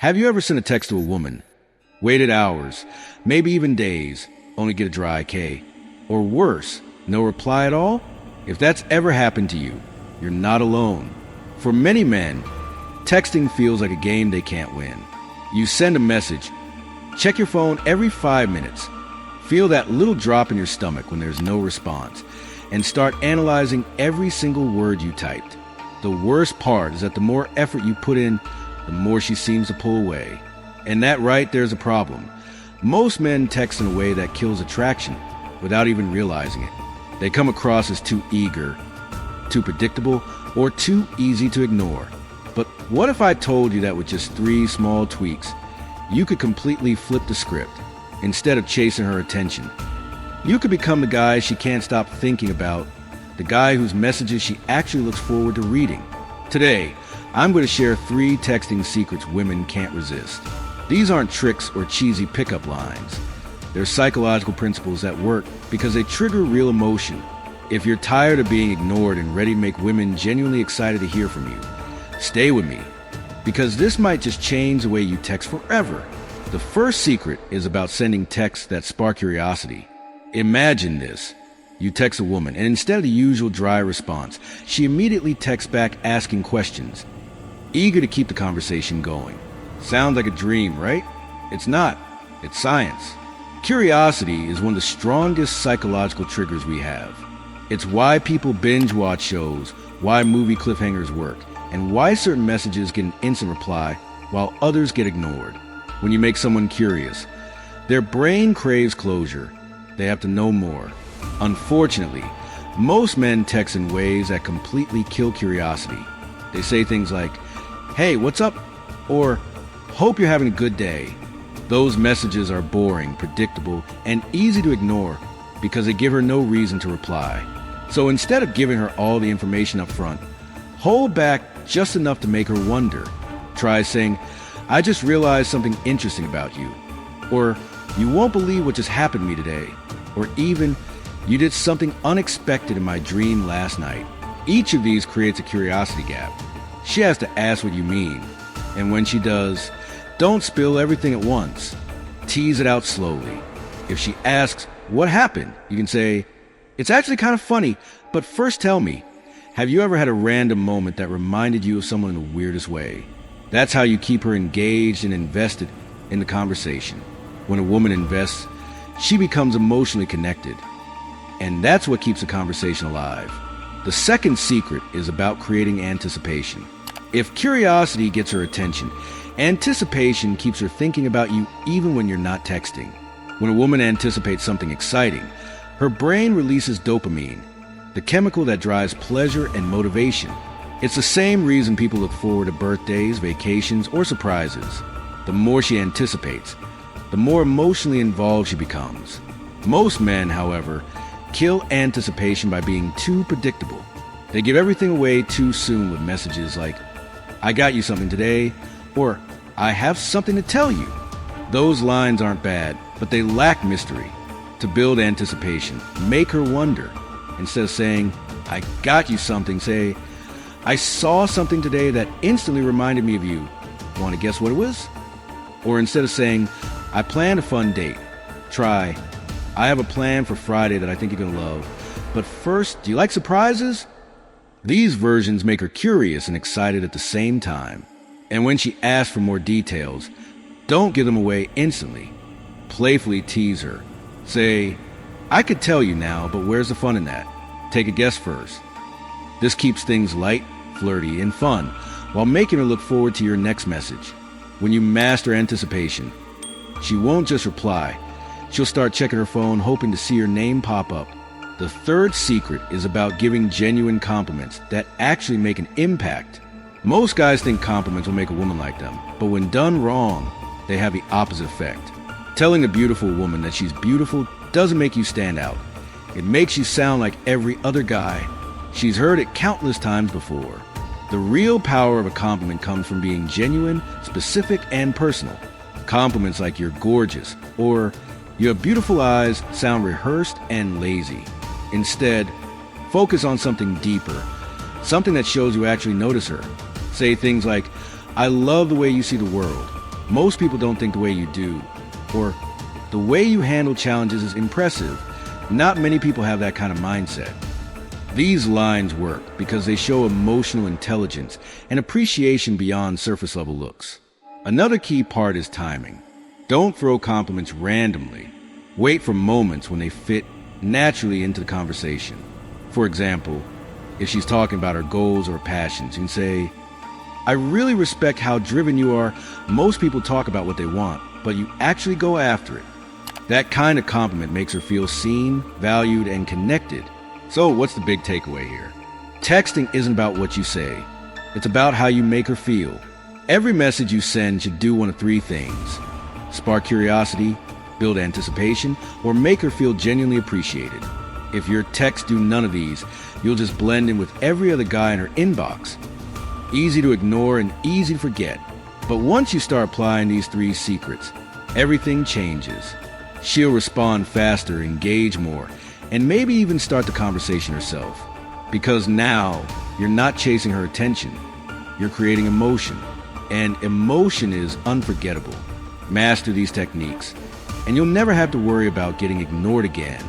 Have you ever sent a text to a woman, waited hours, maybe even days, only get a dry K? Or worse, no reply at all? If that's ever happened to you, you're not alone. For many men, texting feels like a game they can't win. You send a message, check your phone every 5 minutes, feel that little drop in your stomach when there's no response, and start analyzing every single word you typed. The worst part is that the more effort you put in, the more she seems to pull away. And that right there's a problem. Most men text in a way that kills attraction without even realizing it. They come across as too eager, too predictable, or too easy to ignore. But what if I told you that with just 3 small tweaks, you could completely flip the script? Instead of chasing her attention, you could become the guy she can't stop thinking about, the guy whose messages she actually looks forward to reading. Today, I'm going to share 3 texting secrets women can't resist. These aren't tricks or cheesy pickup lines. They're psychological principles that work because they trigger real emotion. If you're tired of being ignored and ready to make women genuinely excited to hear from you, stay with me, because this might just change the way you text forever. The first secret is about sending texts that spark curiosity. Imagine this. You text a woman, and instead of the usual dry response, she immediately texts back asking questions, eager to keep the conversation going. Sounds like a dream, right? It's not. It's science. Curiosity is one of the strongest psychological triggers we have. It's why people binge watch shows, why movie cliffhangers work, and why certain messages get an instant reply while others get ignored. When you make someone curious, their brain craves closure. They have to know more. Unfortunately, most men text in ways that completely kill curiosity. They say things like, "Hey, what's up?" or "Hope you're having a good day." Those messages are boring, predictable, and easy to ignore because they give her no reason to reply. So instead of giving her all the information up front, hold back just enough to make her wonder. Try saying, "I just realized something interesting about you," or "You won't believe what just happened to me today," or even, "You did something unexpected in my dream last night." Each of these creates a curiosity gap. She has to ask what you mean, and when she does, don't spill everything at once. Tease it out slowly. If she asks, "What happened?" you can say, "It's actually kind of funny, but first tell me, have you ever had a random moment that reminded you of someone in the weirdest way?" That's how you keep her engaged and invested in the conversation. When a woman invests, she becomes emotionally connected. And that's what keeps the conversation alive. The second secret is about creating anticipation. If curiosity gets her attention, anticipation keeps her thinking about you even when you're not texting. When a woman anticipates something exciting, her brain releases dopamine, the chemical that drives pleasure and motivation. It's the same reason people look forward to birthdays, vacations, or surprises. The more she anticipates, the more emotionally involved she becomes. Most men, however, kill anticipation by being too predictable. They give everything away too soon with messages like, "I got you something today," or "I have something to tell you." Those lines aren't bad, but they lack mystery. To build anticipation, make her wonder. Instead of saying, "I got you something," say, "I saw something today that instantly reminded me of you. Want to guess what it was?" Or instead of saying, "I planned a fun date," try, "I have a plan for Friday that I think you're going to love. But first, do you like surprises?" These versions make her curious and excited at the same time. And when she asks for more details, don't give them away instantly. Playfully tease her. Say, "I could tell you now, but where's the fun in that? Take a guess first." This keeps things light, flirty, and fun, while making her look forward to your next message. When you master anticipation, she won't just reply. She'll start checking her phone, hoping to see your name pop up. The third secret is about giving genuine compliments that actually make an impact. Most guys think compliments will make a woman like them, but when done wrong, they have the opposite effect. Telling a beautiful woman that she's beautiful doesn't make you stand out. It makes you sound like every other guy. She's heard it countless times before. The real power of a compliment comes from being genuine, specific, and personal. Compliments like "You're gorgeous" or "You have beautiful eyes" sound rehearsed and lazy. Instead, focus on something deeper, something that shows you actually notice her. Say things like, "I love the way you see the world," Most people don't think the way you do, or the way you handle challenges is impressive. Not many people have that kind of mindset. These lines work because they show emotional intelligence and appreciation beyond surface level looks. Another key part is timing. Don't throw compliments randomly. Wait for moments when they fit naturally into the conversation. For example, if she's talking about her goals or passions, you can say, "I really respect how driven you are. Most people talk about what they want, but you actually go after it." That kind of compliment makes her feel seen, valued, and connected. So what's the big takeaway here? Texting isn't about what you say. It's about how you make her feel. Every message you send should do one of three things: spark curiosity, build anticipation, or make her feel genuinely appreciated. If your texts do none of these, you'll just blend in with every other guy in her inbox. Easy to ignore and easy to forget. But once you start applying these three secrets, everything changes. She'll respond faster, engage more, and maybe even start the conversation herself. Because now, you're not chasing her attention. You're creating emotion. And emotion is unforgettable. Master these techniques, and you'll never have to worry about getting ignored again.